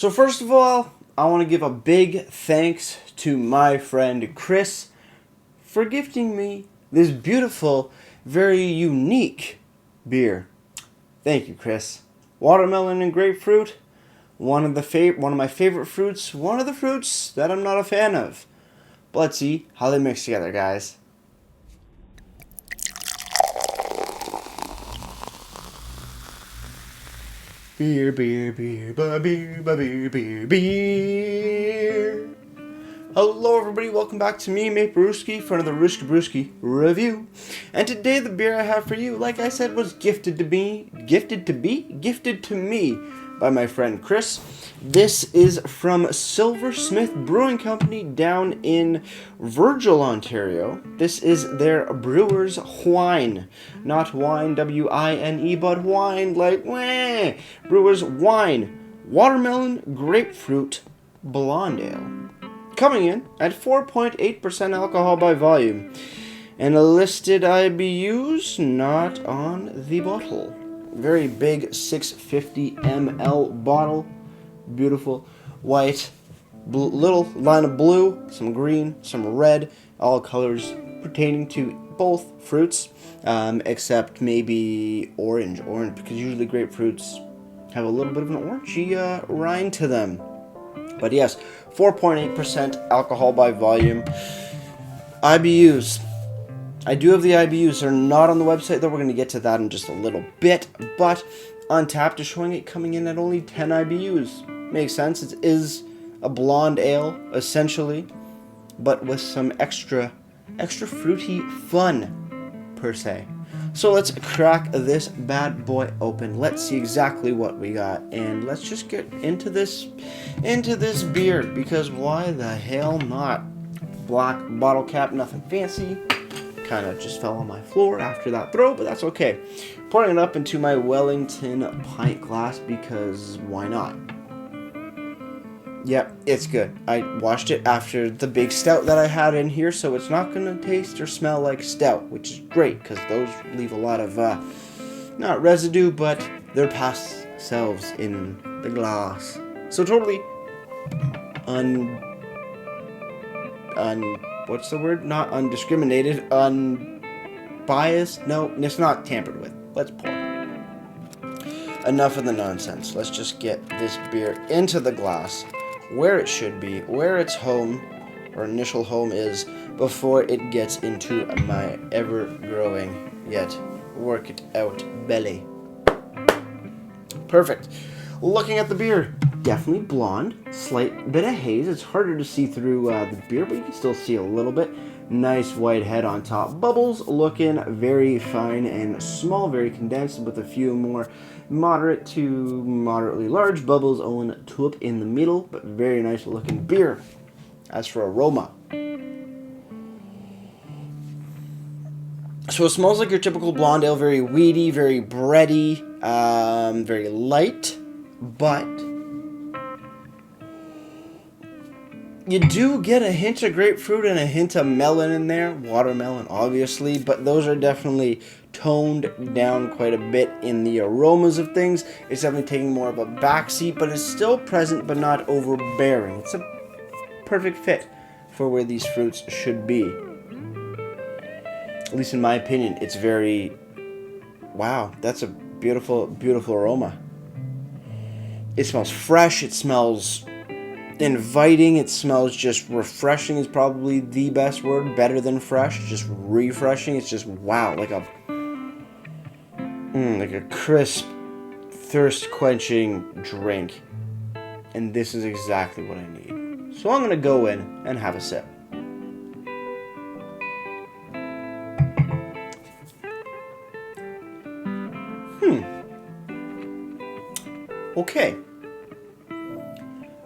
So first of all, I want to give a big thanks to my friend Chris for gifting me this beautiful, very unique beer. Thank you, Chris. Watermelon and grapefruit, one of my favorite fruits, one of the fruits that I'm not a fan of. But let's see how they mix together, guys. Beer, beer, beer, beer, beer, beer, beer. Hello everybody, welcome back to me, Mate Brewski, for another Brewski review. And today the beer I have for you, like I said, was gifted to me by my friend Chris. This is from Silversmith Brewing Company down in Virgil, Ontario. This is their Brewers Whine. Not wine, W-I-N-E, but wine like wah. Brewers Whine. Watermelon Grapefruit Blonde Ale. Coming in at 4.8% alcohol by volume. And a listed IBUs not on the bottle. Very big 650 ml bottle. Beautiful white, little line of blue, some green, some red, all colors pertaining to both fruits, except maybe orange, because usually grapefruits have a little bit of an orangey rind to them. But yes, 4.8% alcohol by volume. IBUs. I do have the IBUs. They're not on the website, though. We're going to get to that in just a little bit. But Untapped is showing it coming in at only 10 IBUs. Makes sense. It is a blonde ale, essentially, but with some extra fruity fun, per se. So let's crack this bad boy open. Let's see exactly what we got, and let's just get into this beer, because why the hell not? Black bottle cap, nothing fancy. Kind of just fell on my floor after that throw, but that's okay. Pouring it up into my Wellington pint glass, because why not? Yep, it's good. I washed it after the big stout that I had in here, so it's not going to taste or smell like stout, which is great, because those leave a lot of, not residue, but their past selves in the glass. So totally what's the word? Not undiscriminated, unbiased? No, it's not tampered with. Let's pour. Enough of the nonsense. Let's just get this beer into the glass, where it should be, where its home, or initial home is, before it gets into my ever-growing, yet work-it-out belly. Perfect. Looking at the beer, definitely blonde, slight bit of haze. It's harder to see through the beer, but you can still see a little bit. Nice white head on top. Bubbles looking very fine and small, very condensed, with a few more moderate to moderately large bubbles on top in the middle, but very nice looking beer. As for aroma, so it smells like your typical blonde ale, very weedy, very bready, very light, but you do get a hint of grapefruit and a hint of melon in there. Watermelon, obviously, but those are definitely toned down quite a bit in the aromas of things. It's definitely taking more of a backseat, but it's still present, but not overbearing. It's a perfect fit for where these fruits should be. At least in my opinion, it's very... Wow, that's a beautiful, beautiful aroma. It smells fresh. It smells inviting. It smells just refreshing is probably the best word. Better than fresh. Just refreshing. It's just wow, like a crisp, thirst-quenching drink. And this is exactly what I need. So I'm gonna go in and have a sip. Okay.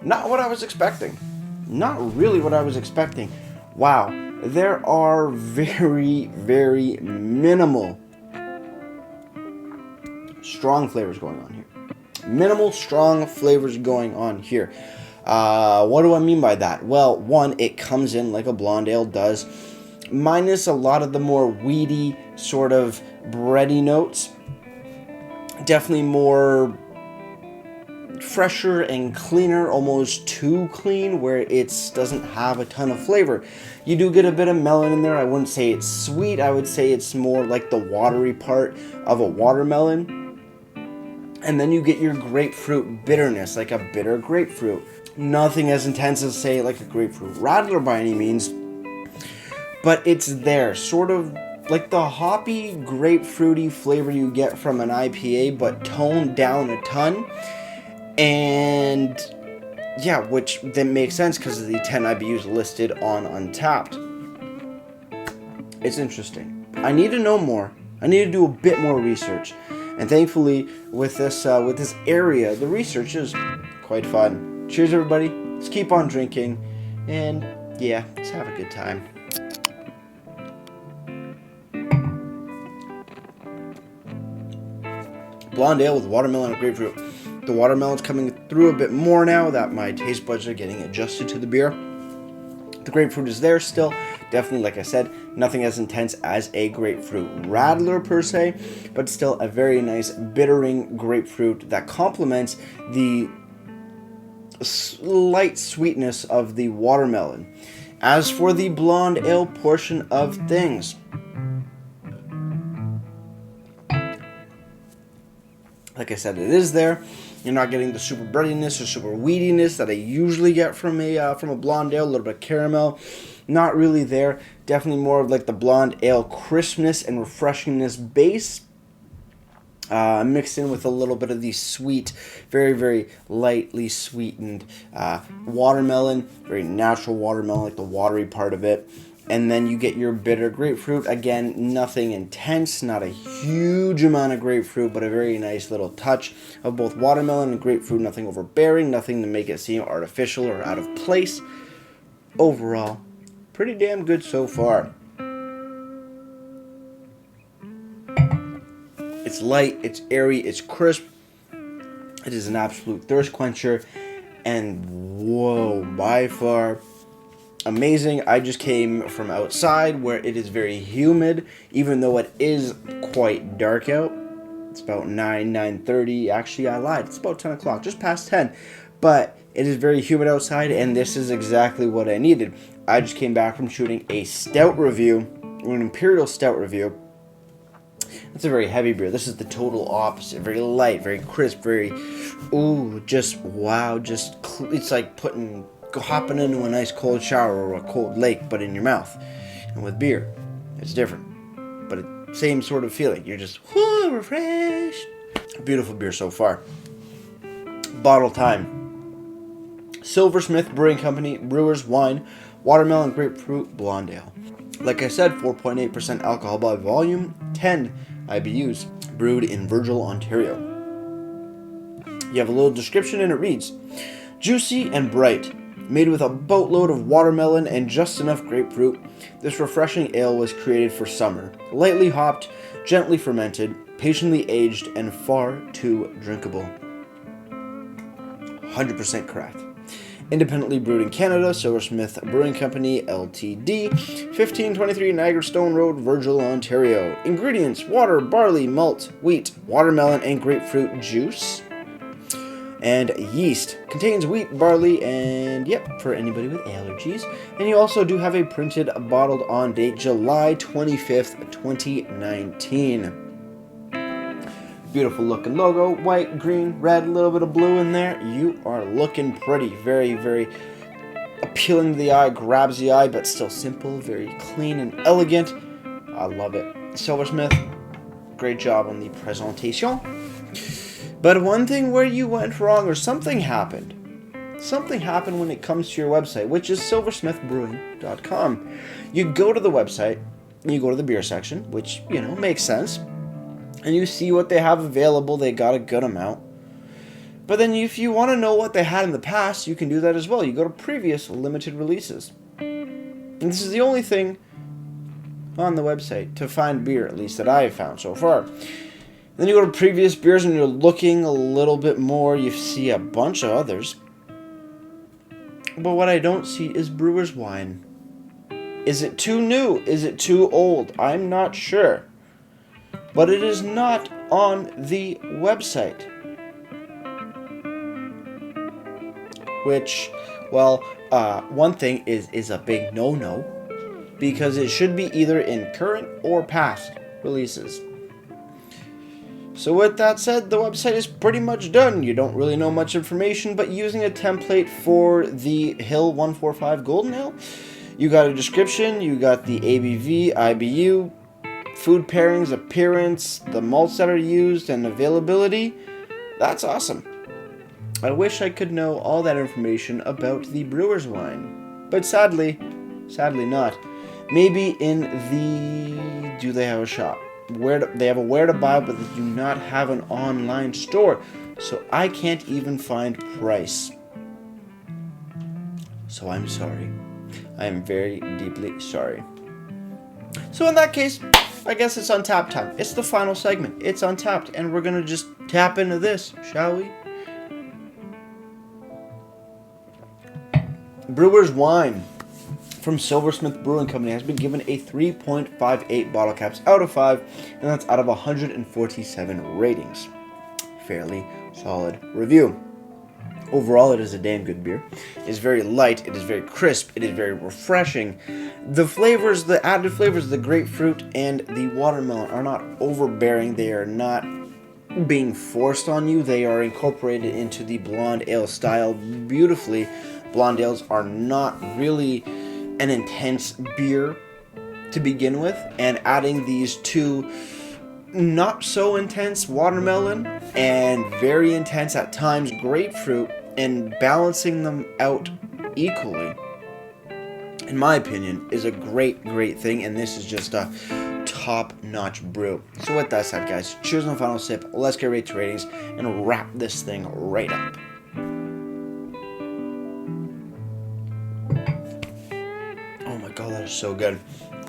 Not what I was expecting. Not really what I was expecting. Wow. There are very, very minimal strong flavors going on here. Minimal strong flavors going on here. What do I mean by that? Well, one, it comes in like a blonde ale does, minus a lot of the more weedy, sort of bready notes. Definitely more fresher and cleaner, almost too clean, where it doesn't have a ton of flavor. You do get a bit of melon in there. I wouldn't say it's sweet. I would say it's more like the watery part of a watermelon. And then you get your grapefruit bitterness, like a bitter grapefruit. Nothing as intense as, say, like a grapefruit radler by any means, but it's there, sort of like the hoppy, grapefruity flavor you get from an IPA, but toned down a ton. And yeah, which then makes sense because of the 10 IBUs listed on Untapped. It's interesting. I need to know more. I need to do a bit more research. And thankfully, with this area, the research is quite fun. Cheers, everybody. Let's keep on drinking. And yeah, let's have a good time. Blonde ale with watermelon and grapefruit. The watermelon's coming through a bit more now that my taste buds are getting adjusted to the beer. The grapefruit is there still. Definitely, like I said, nothing as intense as a grapefruit radler per se, but still a very nice bittering grapefruit that complements the slight sweetness of the watermelon. As for the blonde ale portion of things, like I said, it is there. You're not getting the super breadiness or super weediness that I usually get from a blonde ale. A little bit of caramel, not really there. Definitely more of like the blonde ale crispness and refreshingness base, mixed in with a little bit of the sweet, very, very lightly sweetened watermelon, very natural watermelon, like the watery part of it. And then you get your bitter grapefruit. Again, nothing intense, not a huge amount of grapefruit, but a very nice little touch of both watermelon and grapefruit. Nothing overbearing, nothing to make it seem artificial or out of place. Overall, pretty damn good so far. It's light, it's airy, it's crisp. It is an absolute thirst quencher. And whoa, by far amazing. I just came from outside where it is very humid, even though it is quite dark out. It's about 9:30. Actually, I lied. It's about 10 o'clock, just past 10. But it is very humid outside, and this is exactly what I needed. I just came back from shooting a stout review, an imperial stout review. It's a very heavy beer. This is the total opposite. Very light, very crisp, very, ooh, just wow. It's like hopping into a nice cold shower or a cold lake, but in your mouth. And with beer, it's different, but same sort of feeling. You're just refreshed. Beautiful beer so far. Bottle time. Silversmith Brewing Company, Brewers, Whine, watermelon, grapefruit, blonde ale. Like I said, 4.8% alcohol by volume, 10 IBUs, brewed in Virgil, Ontario. You have a little description and it reads, juicy and bright. Made with a boatload of watermelon and just enough grapefruit, this refreshing ale was created for summer. Lightly hopped, gently fermented, patiently aged, and far too drinkable. 100% correct. Independently brewed in Canada, Silversmith Brewing Company, Ltd., 1523 Niagara Stone Road, Virgil, Ontario. Ingredients: water, barley, malt, wheat, watermelon, and grapefruit juice. And yeast. Contains wheat, barley, and yep, for anybody with allergies. And you also do have a printed bottled on date July 25th, 2019. Beautiful looking logo, white, green, red, a little bit of blue in there. You are looking pretty. Very, very appealing to the eye, grabs the eye, but still simple, very clean and elegant. I love it. Silversmith, great job on the presentation. But one thing where you went wrong, or something happened when it comes to your website, which is silversmithbrewing.com. You go to the website, you go to the beer section, which, makes sense, and you see what they have available. They got a good amount. But then if you want to know what they had in the past, you can do that as well. You go to previous limited releases. And this is the only thing on the website to find beer, at least that I have found so far. Then you go to previous beers and you're looking a little bit more. You see a bunch of others. But what I don't see is Brewers Whine. Is it too new? Is it too old? I'm not sure. But it is not on the website. which, well, one thing is a big no-no, because it should be either in current or past releases. So with that said, the website is pretty much done. You don't really know much information, but using a template for the Hill 145 Golden Ale, you got a description, you got the ABV, IBU, food pairings, appearance, the malts that are used, and availability. That's awesome. I wish I could know all that information about the Brewers wine, but sadly not. Maybe in the... do they have a shop? They have a where to buy, but they do not have an online store, so I can't even find price. So I'm sorry. I am very deeply sorry. So in that case, I guess it's Untapped time. It's the final segment. It's Untapped, and we're gonna just tap into this, shall we? Brewers Whine from Silversmith Brewing Company has been given a 3.58 bottle caps out of 5, and that's out of 147 ratings. Fairly solid review. Overall, it is a damn good beer. It is very light, it is very crisp, it is very refreshing. The flavors, the added flavors, the grapefruit and the watermelon are not overbearing. They are not being forced on you. They are incorporated into the blonde ale style beautifully. Blonde ales are not really an intense beer to begin with, and adding these two not so intense watermelon and very intense at times grapefruit and balancing them out equally, in my opinion, is a great thing, and this is just a top-notch brew. So with that said, guys, cheers on the final sip. Let's get right to ratings and wrap this thing right up. God, that is so good.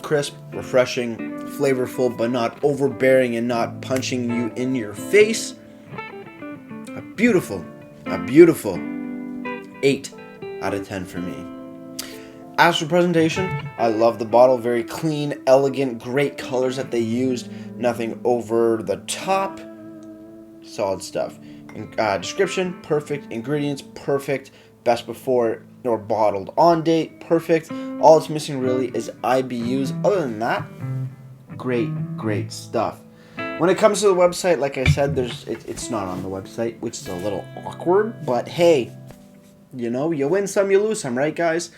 Crisp, refreshing, flavorful, but not overbearing and not punching you in your face. A beautiful 8 out of 10 for me. As for presentation, I love the bottle. Very clean, elegant, great colors that they used. Nothing over the top. Solid stuff. Description, perfect. Ingredients, perfect. Best before or bottled on date, perfect. All it's missing really is IBUs. Other than that, great stuff. When it comes to the website, like I said, it's not on the website, which is a little awkward, but hey, you know, you win some, you lose some, right, guys?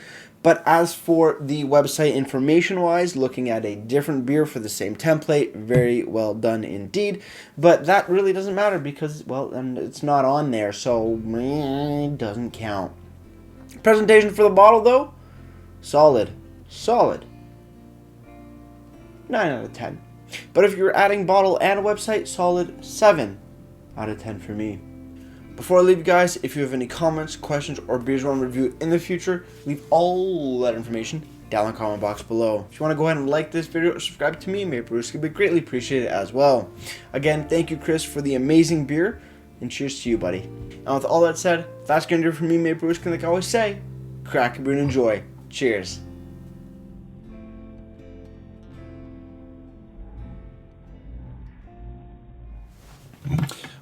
But as for the website information-wise, looking at a different beer for the same template, very well done indeed. But that really doesn't matter because, well, and it's not on there, so it doesn't count. Presentation for the bottle, though, solid. 9 out of 10. But if you're adding bottle and website, solid 7 out of 10 for me. Before I leave, guys, if you have any comments, questions, or beers you want to review in the future, leave all that information down in the comment box below. If you want to go ahead and like this video or subscribe to me, Brewers, it would be greatly appreciated as well. Again, thank you, Chris, for the amazing beer, and cheers to you, buddy. And with all that said, that's going to do it for me, Brewers, like I always say, crack a beer and enjoy. Cheers.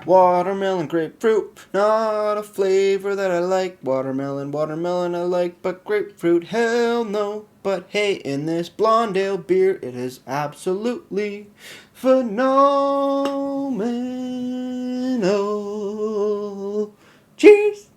Watermelon, grapefruit, not a flavor that I like. Watermelon, I like, but grapefruit, hell no. But hey, in this blonde ale beer, it is absolutely phenomenal. Cheers!